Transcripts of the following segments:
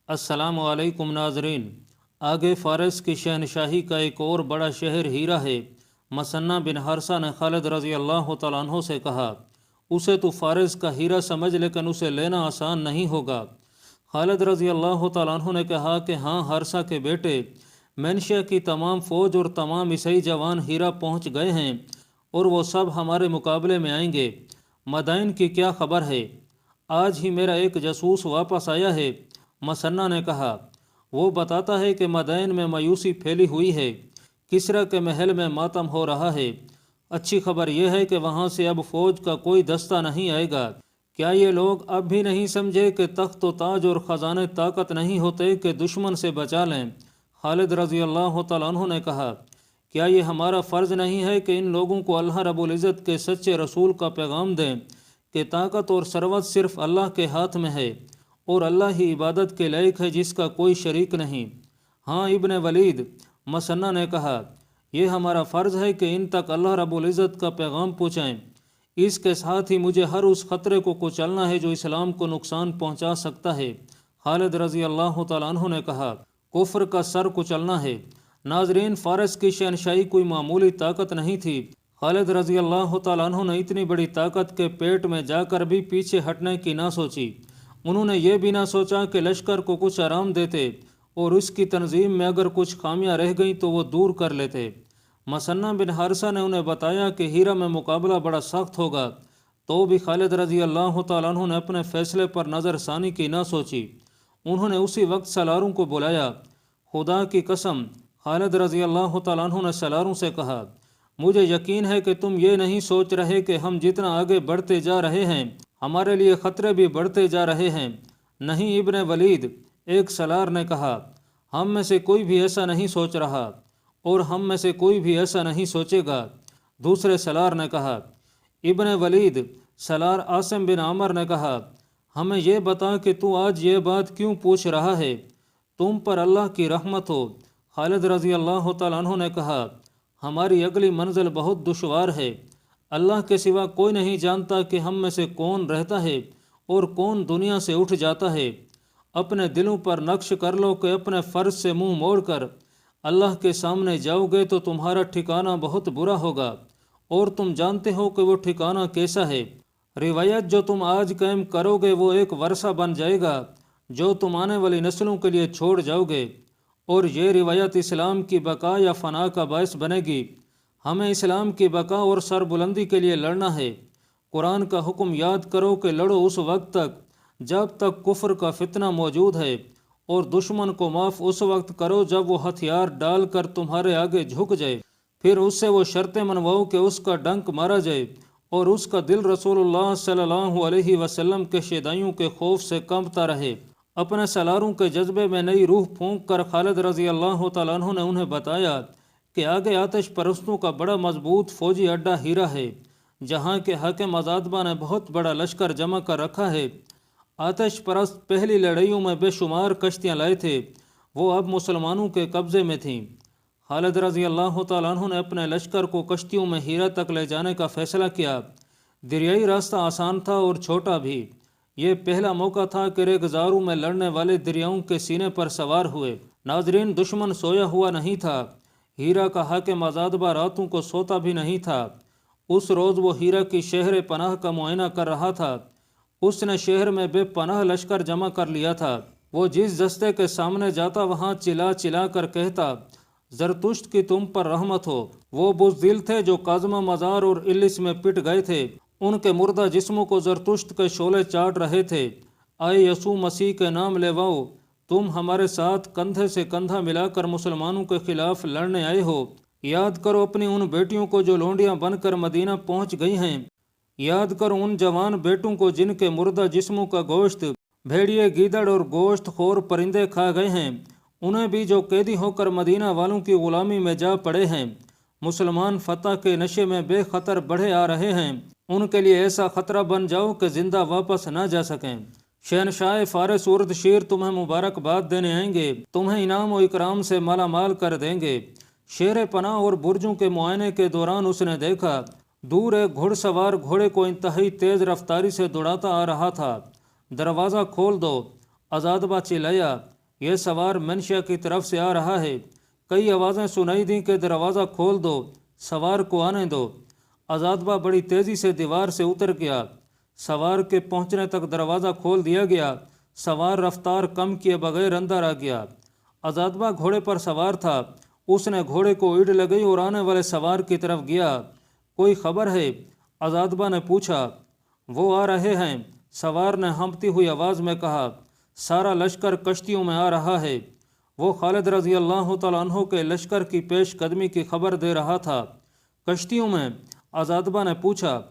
السلام علیکم ناظرین، آگے فارس کی شہنشاہی کا ایک اور بڑا شہر ہیرا ہے۔ مثنہ بن حارثہ نے خالد رضی اللہ تعالیٰ عنہ سے کہا، اسے تو فارس کا ہیرا سمجھ لیکن اسے لینا آسان نہیں ہوگا۔ خالد رضی اللہ تعالیٰ عنہ نے کہا کہ ہاں، حارثہ کے بیٹے، منشیا کی تمام فوج اور تمام عیسائی جوان ہیرا پہنچ گئے ہیں اور وہ سب ہمارے مقابلے میں آئیں گے۔ مدائن کی کیا خبر ہے؟ آج ہی میرا ایک جاسوس واپس آیا ہے۔ مثنہ نے کہا، وہ بتاتا ہے کہ مدائن میں مایوسی پھیلی ہوئی ہے، کسریٰ کے محل میں ماتم ہو رہا ہے۔ اچھی خبر یہ ہے کہ وہاں سے اب فوج کا کوئی دستہ نہیں آئے گا۔ کیا یہ لوگ اب بھی نہیں سمجھے کہ تخت و تاج اور خزانے طاقت نہیں ہوتے کہ دشمن سے بچا لیں؟ خالد رضی اللہ تعالیٰ عنہ نے کہا، کیا یہ ہمارا فرض نہیں ہے کہ ان لوگوں کو اللہ رب العزت کے سچے رسول کا پیغام دیں کہ طاقت اور ثروت صرف اللہ کے ہاتھ میں ہے اور اللہ ہی عبادت کے لائق ہے جس کا کوئی شریک نہیں؟ ہاں ابن ولید، مثنہ نے کہا، یہ ہمارا فرض ہے کہ ان تک اللہ رب العزت کا پیغام پہنچائیں۔ اس کے ساتھ ہی مجھے ہر اس خطرے کو کچلنا ہے جو اسلام کو نقصان پہنچا سکتا ہے۔ خالد رضی اللہ تعالیٰ عنہ نے کہا، کفر کا سر کچلنا ہے۔ ناظرین، فارس کی شہنشاہی کوئی معمولی طاقت نہیں تھی۔ خالد رضی اللہ تعالیٰ عنہ نے اتنی بڑی طاقت کے پیٹ میں جا کر بھی پیچھے ہٹنے کی نہ سوچی۔ انہوں نے یہ بھی نہ سوچا کہ لشکر کو کچھ آرام دیتے اور اس کی تنظیم میں اگر کچھ خامیاں رہ گئیں تو وہ دور کر لیتے۔ مثنہ بن حارثہ نے انہیں بتایا کہ ہیرا میں مقابلہ بڑا سخت ہوگا، تو بھی خالد رضی اللہ تعالیٰ عنہ نے اپنے فیصلے پر نظر ثانی کی نہ سوچی۔ انہوں نے اسی وقت سالاروں کو بلایا۔ خدا کی قسم، خالد رضی اللہ تعالیٰ عنہ نے سالاروں سے کہا، مجھے یقین ہے کہ تم یہ نہیں سوچ رہے کہ ہم جتنا آگے بڑھتے جا رہے ہیں ہمارے لیے خطرے بھی بڑھتے جا رہے ہیں۔ نہیں ابن ولید، ایک سالار نے کہا، ہم میں سے کوئی بھی ایسا نہیں سوچ رہا اور ہم میں سے کوئی بھی ایسا نہیں سوچے گا۔ دوسرے سالار نے کہا، ابن ولید، سالار عاصم بن عامر نے کہا، ہمیں یہ بتا کہ تو آج یہ بات کیوں پوچھ رہا ہے؟ تم پر اللہ کی رحمت ہو۔ خالد رضی اللہ تعالیٰ عنہ نے کہا، ہماری اگلی منزل بہت دشوار ہے۔ اللہ کے سوا کوئی نہیں جانتا کہ ہم میں سے کون رہتا ہے اور کون دنیا سے اٹھ جاتا ہے۔ اپنے دلوں پر نقش کر لو کہ اپنے فرض سے منہ موڑ کر اللہ کے سامنے جاؤ گے تو تمہارا ٹھکانہ بہت برا ہوگا، اور تم جانتے ہو کہ وہ ٹھکانہ کیسا ہے۔ روایت جو تم آج قائم کرو گے وہ ایک ورثہ بن جائے گا جو تم آنے والی نسلوں کے لیے چھوڑ جاؤ گے، اور یہ روایت اسلام کی بقا یا فنا کا باعث بنے گی۔ ہمیں اسلام کی بقا اور سربلندی کے لیے لڑنا ہے۔ قرآن کا حکم یاد کرو کہ لڑو اس وقت تک جب تک کفر کا فتنہ موجود ہے، اور دشمن کو معاف اس وقت کرو جب وہ ہتھیار ڈال کر تمہارے آگے جھک جائے۔ پھر اس سے وہ شرطیں منواؤ کہ اس کا ڈنک مارا جائے اور اس کا دل رسول اللہ صلی اللہ علیہ وسلم کے شیدائیوں کے خوف سے کانپتا رہے۔ اپنے سالاروں کے جذبے میں نئی روح پھونک کر خالد رضی اللہ تعالیٰ عنہ نے انہیں بتایا کہ آگے آتش پرستوں کا بڑا مضبوط فوجی اڈہ ہیرا ہے، جہاں کے حاکم ازادبہ نے بہت بڑا لشکر جمع کر رکھا ہے۔ آتش پرست پہلی لڑائیوں میں بے شمار کشتیاں لائے تھے، وہ اب مسلمانوں کے قبضے میں تھیں۔ خالد رضی اللہ تعالیٰ عنہ نے اپنے لشکر کو کشتیوں میں ہیرا تک لے جانے کا فیصلہ کیا۔ دریائی راستہ آسان تھا اور چھوٹا بھی۔ یہ پہلا موقع تھا کہ ریگزاروں میں لڑنے والے دریاؤں کے سینے پر سوار ہوئے۔ ناظرین، دشمن سویا ہوا نہیں تھا۔ ہیرا کا حاکم ازادبہ راتوں کو سوتا بھی نہیں تھا۔ اس روز وہ ہیرا کی شہر پناہ کا معائنہ کر رہا تھا۔ اس نے شہر میں بے پناہ لشکر جمع کر لیا تھا۔ وہ جس دستے کے سامنے جاتا وہاں چلا چلا کر کہتا، زرتشت کی تم پر رحمت ہو۔ وہ بزدل تھے جو کاظمہ مزار اور الس میں پٹ گئے تھے۔ ان کے مردہ جسموں کو زرتشت کے شعلے چاٹ رہے تھے۔ آئے یسوع مسیح کے نام لیواؤ، تم ہمارے ساتھ کندھے سے کندھا ملا کر مسلمانوں کے خلاف لڑنے آئے ہو۔ یاد کرو اپنی ان بیٹیوں کو جو لونڈیاں بن کر مدینہ پہنچ گئی ہیں۔ یاد کرو ان جوان بیٹوں کو جن کے مردہ جسموں کا گوشت بھیڑیے، گیدڑ اور گوشت خور پرندے کھا گئے ہیں۔ انہیں بھی جو قیدی ہو کر مدینہ والوں کی غلامی میں جا پڑے ہیں۔ مسلمان فتح کے نشے میں بے خطر بڑھے آ رہے ہیں، ان کے لیے ایسا خطرہ بن جاؤ کہ زندہ واپس نہ جا سکیں۔ شہنشاہ فارس اردشیر تمہیں مبارکباد دینے آئیں گے، تمہیں انعام و اکرام سے مالا مال کر دیں گے۔ شیر پناہ اور برجوں کے معائنے کے دوران اس نے دیکھا، دور ایک گھڑ سوار گھوڑے کو انتہائی تیز رفتاری سے دوڑاتا آ رہا تھا۔ دروازہ کھول دو، ازادبہ چلایا۔ یہ سوار منشا کی طرف سے آ رہا ہے۔ کئی آوازیں سنائی دیں کہ دروازہ کھول دو، سوار کو آنے دو۔ آزادبہ بڑی تیزی سے دیوار سے اتر گیا۔ سوار کے پہنچنے تک دروازہ کھول دیا گیا۔ سوار رفتار کم کیے بغیر اندر آ گیا۔ آزادبہ گھوڑے پر سوار تھا۔ اس نے گھوڑے کو ایڑ لگئی اور آنے والے سوار کی طرف گیا۔ کوئی خبر ہے؟ آزادبہ نے پوچھا۔ وہ آ رہے ہیں، سوار نے ہمتی ہوئی آواز میں کہا۔ سارا لشکر کشتیوں میں آ رہا ہے۔ وہ خالد رضی اللہ تعالیٰ عنہ کے لشکر کی پیش قدمی کی خبر دے رہا تھا۔ کشتیوں میں؟ آزادبہ نے پوچھا۔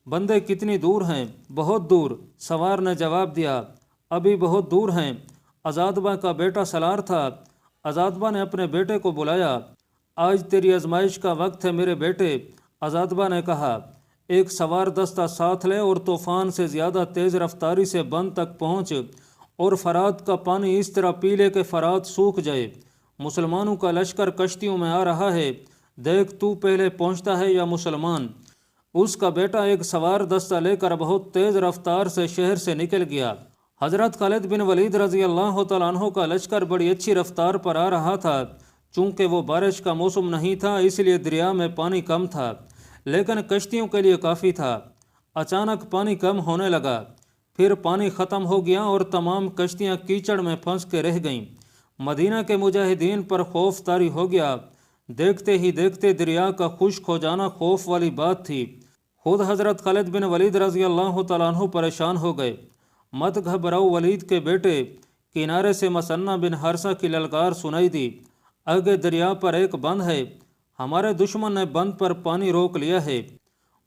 بندے کتنی دور ہیں؟ بہت دور، سوار نے جواب دیا۔ ابھی بہت دور ہیں۔ آزادبہ کا بیٹا سالار تھا۔ آزادبہ نے اپنے بیٹے کو بلایا۔ آج تیری آزمائش کا وقت ہے میرے بیٹے، آزادبہ نے کہا۔ ایک سوار دستہ ساتھ لے اور طوفان سے زیادہ تیز رفتاری سے بند تک پہنچ، اور فرات کا پانی اس طرح پی لے کہ فرات سوکھ جائے۔ مسلمانوں کا لشکر کشتیوں میں آ رہا ہے، دیکھ تو پہلے پہنچتا ہے یا مسلمان۔ اس کا بیٹا ایک سوار دستہ لے کر بہت تیز رفتار سے شہر سے نکل گیا۔ حضرت خالد بن ولید رضی اللہ تعالیٰ عنہ کا لشکر بڑی اچھی رفتار پر آ رہا تھا۔ چونکہ وہ بارش کا موسم نہیں تھا اس لیے دریا میں پانی کم تھا، لیکن کشتیوں کے لیے کافی تھا۔ اچانک پانی کم ہونے لگا، پھر پانی ختم ہو گیا اور تمام کشتیاں کیچڑ میں پھنس کے رہ گئیں۔ مدینہ کے مجاہدین پر خوف طاری ہو گیا۔ دیکھتے ہی دیکھتے دریا کا خشک ہو جانا خوف والی بات تھی۔ خود حضرت خالد بن ولید رضی اللہ تعالیٰ عنہ پریشان ہو گئے۔ مت گھبراؤ ولید کے بیٹے، کنارے سے مثنہ بن حارثہ کی للکار سنائی دی۔ آگے دریا پر ایک بند ہے، ہمارے دشمن نے بند پر پانی روک لیا ہے۔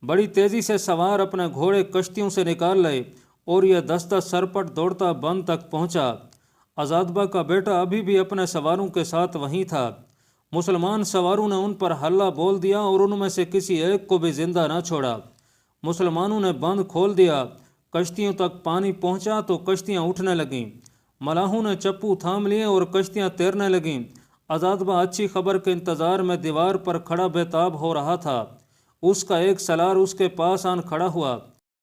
بڑی تیزی سے سوار اپنے گھوڑے کشتیوں سے نکال لائے اور یہ دستہ سرپٹ دوڑتا بند تک پہنچا۔ آزادبہ کا بیٹا ابھی بھی اپنے سواروں کے ساتھ وہیں تھا۔ مسلمان سواروں نے ان پر حلہ بول دیا اور ان میں سے کسی ایک کو بھی زندہ نہ چھوڑا۔ مسلمانوں نے بند کھول دیا۔ کشتیوں تک پانی پہنچا تو کشتیاں اٹھنے لگیں۔ ملاحوں نے چپو تھام لیے اور کشتیاں تیرنے لگیں۔ آزادبہ اچھی خبر کے انتظار میں دیوار پر کھڑا بے تاب ہو رہا تھا۔ اس کا ایک سالار اس کے پاس آن کھڑا ہوا۔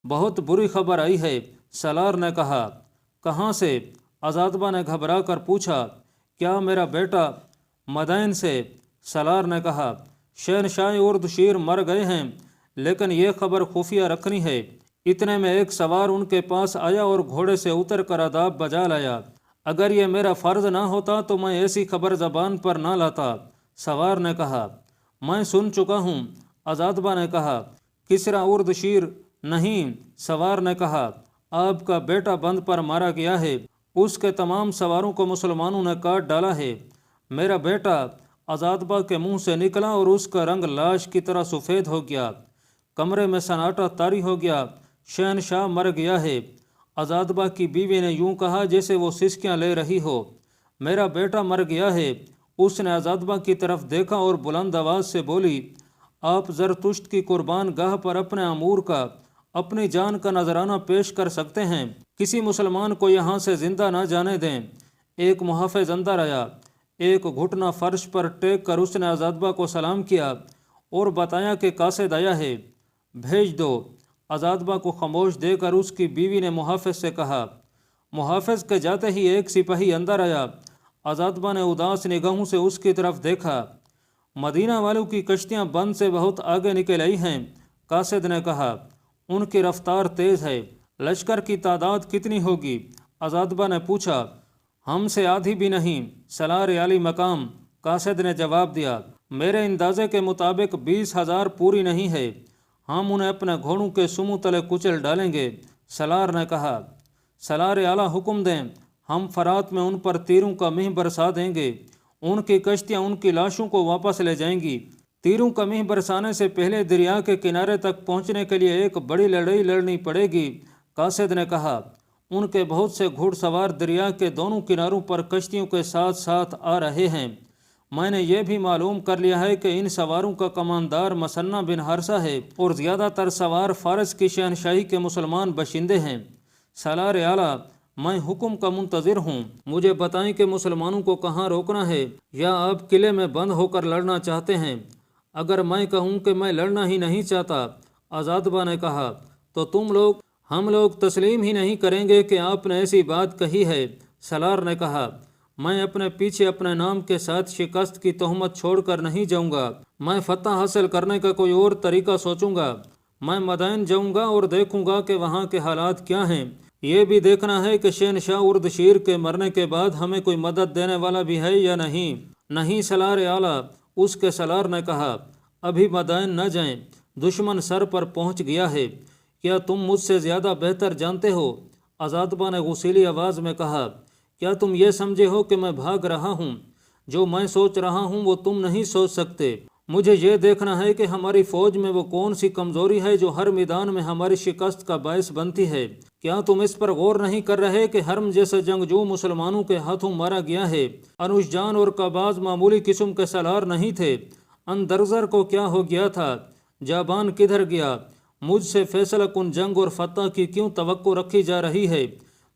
بہت بری خبر آئی ہے، سالار نے کہا۔ کہاں سے؟ آزادبہ نے گھبرا کر پوچھا۔ کیا میرا بیٹا؟ مدائن سے، سالار نے کہا۔ شہنشاہ اردشیر مر گئے ہیں، لیکن یہ خبر خفیہ رکھنی ہے۔ اتنے میں ایک سوار ان کے پاس آیا اور گھوڑے سے اتر کر آداب بجا لایا۔ اگر یہ میرا فرض نہ ہوتا تو میں ایسی خبر زبان پر نہ لاتا، سوار نے کہا۔ میں سن چکا ہوں، آزادبہ نے کہا۔ کسریٰ اردشیر؟ نہیں، سوار نے کہا۔ آپ کا بیٹا بند پر مارا گیا ہے، اس کے تمام سواروں کو مسلمانوں نے کاٹ ڈالا ہے۔ میرا بیٹا؟ آزادبہ کے منہ سے نکلا اور اس کا رنگ لاش کی طرح سفید ہو گیا۔ کمرے میں سناٹا طاری ہو گیا۔ شہنشاہ مر گیا ہے، آزادبہ کی بیوی نے یوں کہا جیسے وہ سسکیاں لے رہی ہو۔ میرا بیٹا مر گیا ہے۔ اس نے آزادبہ کی طرف دیکھا اور بلند آواز سے بولی، آپ زرتشت کی قربان گاہ پر اپنے امور کا، اپنی جان کا نذرانہ پیش کر سکتے ہیں۔ کسی مسلمان کو یہاں سے زندہ نہ جانے دیں۔ ایک محافظ اندر آیا۔ ایک گھٹنا فرش پر ٹیک کر اس نے آزادبہ کو سلام کیا اور بتایا کہ قاصد آیا ہے، بھیج دو۔ آزادبہ کو خاموش دے کر اس کی بیوی نے محافظ سے کہا۔ محافظ کے جاتے ہی ایک سپاہی اندر آیا۔ آزادبہ نے اداس نگاہوں سے اس کی طرف دیکھا۔ مدینہ والوں کی کشتیاں بند سے بہت آگے نکل آئی ہیں، قاصد نے کہا۔ ان کی رفتار تیز ہے۔ لشکر کی تعداد کتنی ہوگی؟ آزادبہ نے پوچھا۔ ہم سے آدھی بھی نہیں، سالار عالی مقام، قاصد نے جواب دیا۔ میرے اندازے کے مطابق 20,000 پوری نہیں ہے۔ ہم انہیں اپنے گھوڑوں کے سمو تلے کچل ڈالیں گے، سالار نے کہا۔ سالار اعلیٰ حکم دیں، ہم فرات میں ان پر تیروں کا مہ برسا دیں گے۔ ان کی کشتیاں ان کی لاشوں کو واپس لے جائیں گی۔ تیروں کا مہ برسانے سے پہلے دریا کے کنارے تک پہنچنے کے لیے ایک بڑی لڑائی لڑنی پڑے گی، قاصد نے کہا۔ ان کے بہت سے گھوڑ سوار دریا کے دونوں کناروں پر کشتیوں کے ساتھ ساتھ آ رہے ہیں۔ میں نے یہ بھی معلوم کر لیا ہے کہ ان سواروں کا کماندار مثنہ بن حارثہ ہے اور زیادہ تر سوار فارس کی شہنشاہی کے مسلمان باشندے ہیں۔ سالار اعلیٰ، میں حکم کا منتظر ہوں۔ مجھے بتائیں کہ مسلمانوں کو کہاں روکنا ہے، یا آپ قلعے میں بند ہو کر لڑنا چاہتے ہیں؟ اگر میں کہوں کہ میں لڑنا ہی نہیں چاہتا، آزادبہ نے کہا، تو ہم لوگ تسلیم ہی نہیں کریں گے کہ آپ نے ایسی بات کہی ہے، سالار نے کہا۔ میں اپنے پیچھے اپنے نام کے ساتھ شکست کی تہمت چھوڑ کر نہیں جاؤں گا۔ میں فتح حاصل کرنے کا کوئی اور طریقہ سوچوں گا۔ میں مدائن جاؤں گا اور دیکھوں گا کہ وہاں کے حالات کیا ہیں۔ یہ بھی دیکھنا ہے کہ شہنشاہ اردشیر کے مرنے کے بعد ہمیں کوئی مدد دینے والا بھی ہے یا نہیں۔ نہیں سالار اعلیٰ، اس کے سالار نے کہا، ابھی مدائن نہ جائیں، دشمن سر پر پہنچ گیا ہے۔ کیا تم مجھ سے زیادہ بہتر جانتے ہو؟ عزادبہ نے غصیلی آواز میں کہا، کیا تم یہ سمجھے ہو کہ میں بھاگ رہا ہوں؟ جو میں سوچ رہا ہوں وہ تم نہیں سوچ سکتے۔ مجھے یہ دیکھنا ہے کہ ہماری فوج میں وہ کون سی کمزوری ہے جو ہر میدان میں ہماری شکست کا باعث بنتی ہے۔ کیا تم اس پر غور نہیں کر رہے کہ حرم جیسے جنگجو مسلمانوں کے ہاتھوں مارا گیا ہے؟ انوش جان اور قباز معمولی قسم کے سالار نہیں تھے۔ اندرزر کو کیا ہو گیا تھا؟ جابان کدھر گیا؟ مجھ سے فیصلہ کن جنگ اور فتح کی کیوں توقع رکھی جا رہی ہے؟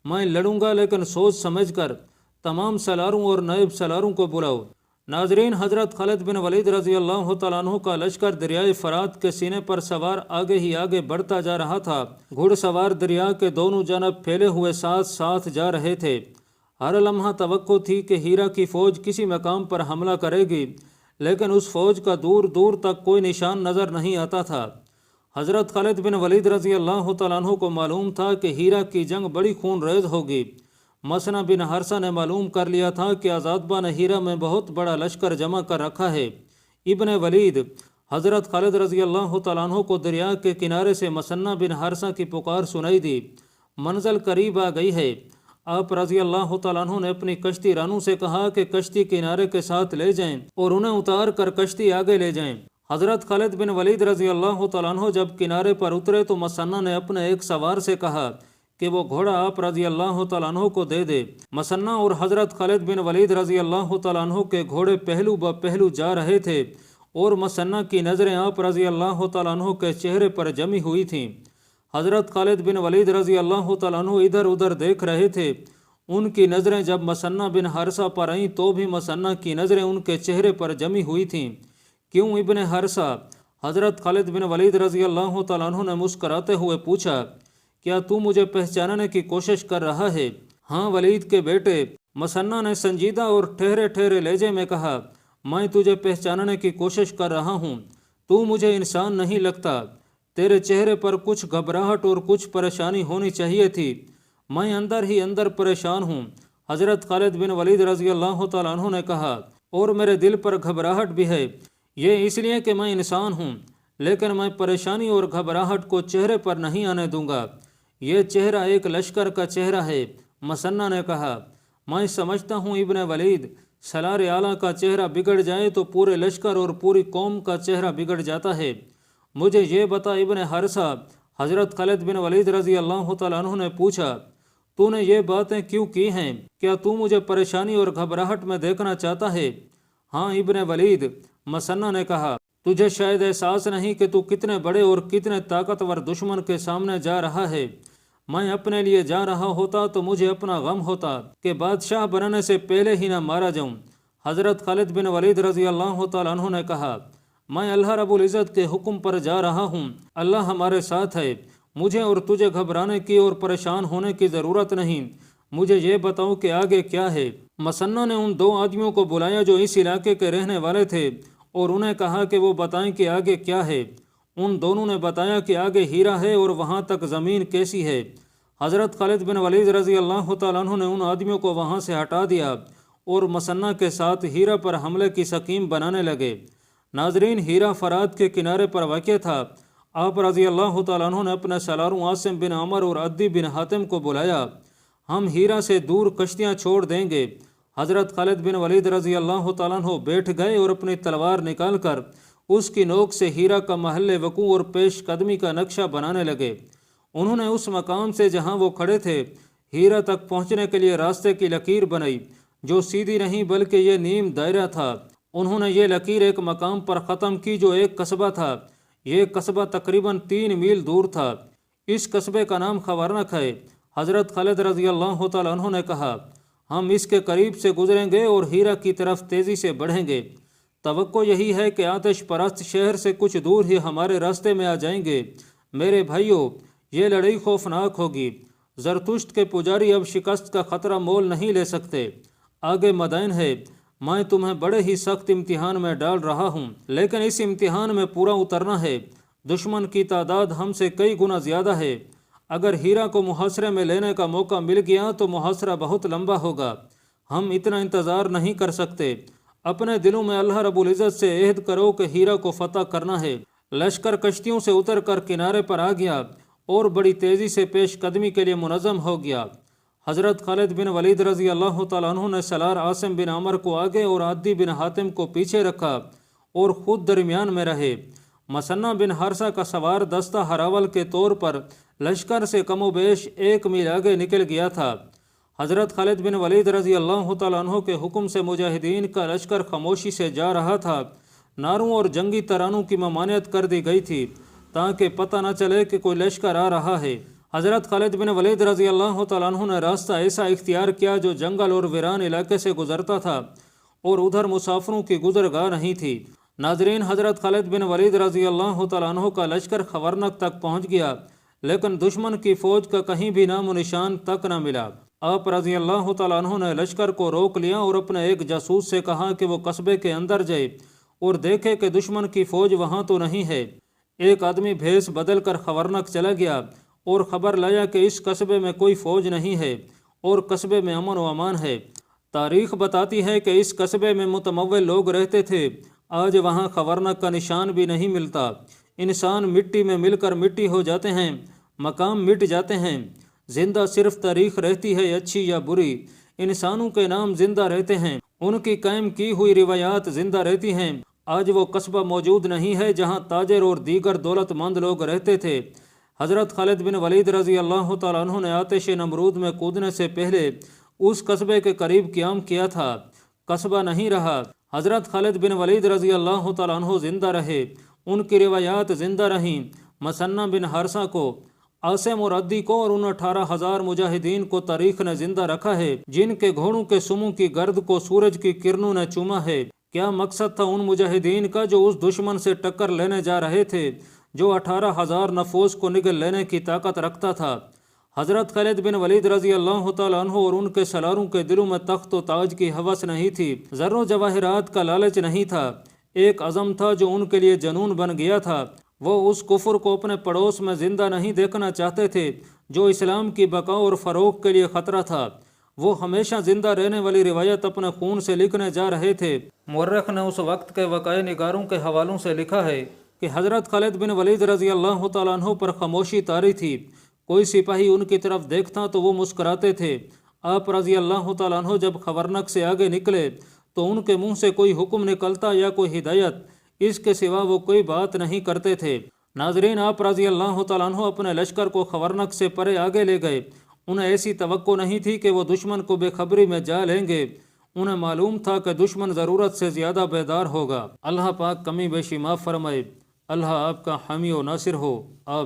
میں لڑوں گا، لیکن سوچ سمجھ کر۔ تمام سالاروں اور نائب سالاروں کو بلاؤ۔ ناظرین، حضرت خالد بن ولید رضی اللہ تعالیٰ عنہ کا لشکر دریائے فرات کے سینے پر سوار آگے ہی آگے بڑھتا جا رہا تھا۔ گھڑ سوار دریا کے دونوں جانب پھیلے ہوئے ساتھ ساتھ جا رہے تھے۔ ہر لمحہ توقع تھی کہ ہیرا کی فوج کسی مقام پر حملہ کرے گی، لیکن اس فوج کا دور دور تک کوئی نشان نظر نہیں آتا تھا۔ حضرت خالد بن ولید رضی اللہ تعالیٰ عنہ کو معلوم تھا کہ ہیرا کی جنگ بڑی خون ریز ہوگی۔ مسنہ بن حرثہ نے معلوم کر لیا تھا کہ عزادبہ نے ہیرا میں بہت بڑا لشکر جمع کر رکھا ہے۔ ابن ولید، حضرت خالد رضی اللہ تعالیٰ عنہ کو دریا کے کنارے سے مسنہ بن حرثہ کی پکار سنائی دی۔ منزل قریب آ گئی ہے۔ آپ رضی اللہ تعالیٰ عنہ نے اپنی کشتی رانوں سے کہا کہ کشتی کنارے کے ساتھ لے جائیں اور انہیں اتار کر کشتی آگے لے جائیں۔ حضرت خالد بن ولید رضی اللہ تعالیٰ عنہ جب کنارے پر اترے تو مسنہ نے اپنے ایک سوار سے کہا کہ وہ گھوڑا آپ رضی اللہ تعالیٰ عنہ کو دے دے۔ مسنہ اور حضرت خالد بن ولید رضی اللہ تعالیٰ عنہ کے گھوڑے پہلو بہ پہلو جا رہے تھے اور مسنہ کی نظریں آپ رضی اللہ تعالیٰ عنہ کے چہرے پر جمی ہوئی تھیں۔ حضرت خالد بن ولید رضی اللہ تعالیٰ عنہ ادھر ادھر دیکھ رہے تھے۔ ان کی نظریں جب مسنہ بن حرثہ پر آئیں تو بھی مسنہ کی نظریں ان کے چہرے پر جمی ہوئی تھیں۔ کیوں ابن حرثہ؟ حضرت خالد بن ولید رضی اللہ تعالیٰ عنہ نے مسکراتے ہوئے پوچھا، کیا تو مجھے پہچاننے کی کوشش کر رہا ہے؟ ہاں ولید کے بیٹے، مسنہ نے سنجیدہ اور ٹھہرے ٹھہرے لہجے میں کہا، میں تجھے پہچاننے کی کوشش کر رہا ہوں۔ تو مجھے انسان نہیں لگتا۔ تیرے چہرے پر کچھ گھبراہٹ اور کچھ پریشانی ہونی چاہیے تھی۔ میں اندر ہی اندر پریشان ہوں۔ حضرت خالد بن ولید رضی اللہ تعالیٰ عنہ نے کہا، اور میرے دل پر گھبراہٹ بھی ہے۔ یہ اس لیے کہ میں انسان ہوں، لیکن میں پریشانی اور گھبراہٹ کو چہرے پر نہیں آنے دوں گا۔ یہ چہرہ ایک لشکر کا چہرہ ہے۔ مسنہ نے کہا، میں سمجھتا ہوں ابن ولید، سالار اعلیٰ کا چہرہ بگڑ جائے تو پورے لشکر اور پوری قوم کا چہرہ بگڑ جاتا ہے۔ مجھے یہ بتا ابن حرثہ، حضرت خالد بن ولید رضی اللہ تعالیٰ عنہ نے پوچھا، تو نے یہ باتیں کیوں کی ہیں؟ کیا تو مجھے پریشانی اور گھبراہٹ میں دیکھنا چاہتا ہے؟ ہاں ابن ولید، مسنہ نے کہا، تجھے شاید احساس نہیں کہ تو کتنے بڑے اور کتنے طاقتور دشمن کے سامنے جا رہا ہے۔ میں اپنے لیے جا رہا ہوتا تو مجھے اپنا غم ہوتا کہ بادشاہ بننے سے پہلے ہی نہ مارا جاؤں۔ حضرت خالد بن ولید رضی اللہ تعالیٰ عنہ نے کہا، میں اللہ رب العزت کے حکم پر جا رہا ہوں۔ اللہ ہمارے ساتھ ہے۔ مجھے اور تجھے گھبرانے کی اور پریشان ہونے کی ضرورت نہیں۔ مجھے یہ بتاؤ کہ آگے کیا ہے؟ مسنہ نے ان دو آدمیوں کو بلایا جو اس علاقے کے رہنے والے تھے اور انہیں کہا کہ وہ بتائیں کہ آگے کیا ہے۔ ان دونوں نے بتایا کہ آگے ہیرا ہے اور وہاں تک زمین کیسی ہے۔ حضرت خالد بن ولید رضی اللہ تعالیٰ عنہ نے ان آدمیوں کو وہاں سے ہٹا دیا اور مسنہ کے ساتھ ہیرا پر حملے کی سکیم بنانے لگے۔ ناظرین، ہیرا فرات کے کنارے پر واقع تھا۔ آپ رضی اللہ تعالیٰ عنہ نے اپنے سالاروں عاصم بن عمر اور عدی بن حاتم کو بلایا۔ ہم ہیرا سے دور کشتیاں چھوڑ دیں گے۔ حضرت خالد بن ولید رضی اللہ تعالیٰ عنہ بیٹھ گئے اور اپنی تلوار نکال کر اس کی نوک سے ہیرا کا محل وقوع اور پیش قدمی کا نقشہ بنانے لگے۔ انہوں نے اس مقام سے جہاں وہ کھڑے تھے ہیرا تک پہنچنے کے لیے راستے کی لکیر بنائی، جو سیدھی نہیں بلکہ یہ نیم دائرہ تھا۔ انہوں نے یہ لکیر ایک مقام پر ختم کی جو ایک قصبہ تھا۔ یہ قصبہ تقریباً 3 میل دور تھا۔ اس قصبے کا نام خوارنک ہے۔ حضرت خالد رضی اللہ تعالیٰ عنہ نے کہا، ہم اس کے قریب سے گزریں گے اور ہیرا کی طرف تیزی سے بڑھیں گے۔ توقع یہی ہے کہ آتش پرست شہر سے کچھ دور ہی ہمارے راستے میں آ جائیں گے۔ میرے بھائیوں، یہ لڑائی خوفناک ہوگی۔ زرتشت کے پجاری اب شکست کا خطرہ مول نہیں لے سکتے۔ آگے مدائن ہے، میں تمہیں بڑے ہی سخت امتحان میں ڈال رہا ہوں، لیکن اس امتحان میں پورا اترنا ہے۔ دشمن کی تعداد ہم سے کئی گنا زیادہ ہے۔ اگر ہیرا کو محاصرے میں لینے کا موقع مل گیا تو محاصرہ بہت لمبا ہوگا، ہم اتنا انتظار نہیں کر سکتے۔ اپنے دلوں میں اللہ رب العزت سے عہد کرو کہ ہیرا کو فتح کرنا ہے۔ لشکر کشتیوں سے اتر کر کنارے پر آ گیا اور بڑی تیزی سے پیش قدمی کے لیے منظم ہو گیا۔ حضرت خالد بن ولید رضی اللہ تعالیٰ عنہ نے سالار عاصم بن عمر کو آگے اور عدی بن حاتم کو پیچھے رکھا اور خود درمیان میں رہے۔ مثنہ بن حارثہ کا سوار دستہ ہراول کے طور پر لشکر سے کم و بیش 1 میل آگے نکل گیا تھا۔ حضرت خالد بن ولید رضی اللہ تعالیٰ عنہ کے حکم سے مجاہدین کا لشکر خاموشی سے جا رہا تھا۔ نعروں اور جنگی ترانوں کی ممانعت کر دی گئی تھی تاکہ پتہ نہ چلے کہ کوئی لشکر آ رہا ہے۔ حضرت خالد بن ولید رضی اللہ تعالیٰ عنہ نے راستہ ایسا اختیار کیا جو جنگل اور ویران علاقے سے گزرتا تھا اور ادھر مسافروں کی گزرگاہ نہیں تھی۔ ناظرین، حضرت خالد بن ولید رضی اللہ تعالیٰ عنہ کا لشکر خورنک تک پہنچ گیا، لیکن دشمن کی فوج کا کہیں بھی نام و نشان تک نہ ملا۔ آپ رضی اللہ تعالیٰ عنہ نے لشکر کو روک لیا اور اپنے ایک جاسوس سے کہا کہ وہ قصبے کے اندر جائے اور دیکھے کہ دشمن کی فوج وہاں تو نہیں ہے۔ ایک آدمی بھیس بدل کر خورنک چلا گیا اور خبر لایا کہ اس قصبے میں کوئی فوج نہیں ہے اور قصبے میں امن و امان ہے۔ تاریخ بتاتی ہے کہ اس قصبے میں متمول لوگ رہتے تھے۔ آج وہاں خورنک کا نشان بھی نہیں ملتا۔ انسان مٹی میں مل کر مٹی ہو جاتے ہیں، مقام مٹ جاتے ہیں۔ زندہ صرف تاریخ رہتی ہے، اچھی یا بری۔ انسانوں کے نام زندہ رہتے ہیں، ان کی قائم کی ہوئی روایات زندہ رہتی ہیں۔ آج وہ قصبہ موجود نہیں ہے جہاں تاجر اور دیگر دولت مند لوگ رہتے تھے۔ حضرت خالد بن ولید رضی اللہ تعالیٰ عنہ نے آتش نمرود میں کودنے سے پہلے اس قصبے کے قریب قیام کیا تھا۔ قصبہ نہیں رہا۔ حضرت خالد بن ولید رضی اللہ تعالیٰ عنہ زندہ رہے، ان کی روایات زندہ رہیں۔ مثنہ بن حارثہ کو، عاصم اور عدی کو اور ان 18,000 مجاہدین کو تاریخ نے زندہ رکھا ہے جن کے گھوڑوں کے سموں کی گرد کو سورج کی کرنوں نے چوما ہے۔ کیا مقصد تھا ان مجاہدین کا جو اس دشمن سے ٹکر لینے جا رہے تھے جو 18,000 نفوس کو نگل لینے کی طاقت رکھتا تھا۔ حضرت خالد بن ولید رضی اللہ تعالیٰ عنہ اور ان کے سالاروں کے دلوں میں تخت و تاج کی ہوس نہیں تھی، زر و جواہرات کا لالچ نہیں تھا۔ ایک عزم تھا جو ان کے لیے جنون بن گیا تھا۔ وہ اس کفر کو اپنے پڑوس میں زندہ نہیں دیکھنا چاہتے تھے جو اسلام کی بقا اور فروغ کے لیے خطرہ تھا۔ وہ ہمیشہ زندہ رہنے والی روایت اپنے خون سے لکھنے جا رہے تھے۔ مورخ نے اس وقت کے وقائع نگاروں کے حوالوں سے لکھا ہے کہ حضرت خالد بن ولید رضی اللہ تعالیٰ عنہ پر خاموشی طاری تھی۔ کوئی سپاہی ان کی طرف دیکھتا تو وہ مسکراتے تھے۔ آپ رضی اللہ تعالیٰ عنہ جب خورنک سے آگے نکلے تو ان کے منہ سے کوئی حکم نکلتا یا کوئی ہدایت، اس کے سوا وہ کوئی بات نہیں کرتے تھے۔ ناظرین، آپ رضی اللہ تعالیٰ عنہ اپنے لشکر کو خورنک سے پرے آگے لے گئے۔ انہیں ایسی توقع نہیں تھی کہ وہ دشمن کو بے خبری میں جا لیں گے۔ انہیں معلوم تھا کہ دشمن ضرورت سے زیادہ بیدار ہوگا۔ اللہ پاک کمی بیشی معاف فرمائے۔ اللہ آپ کا حامی و ناصر ہو، آمین۔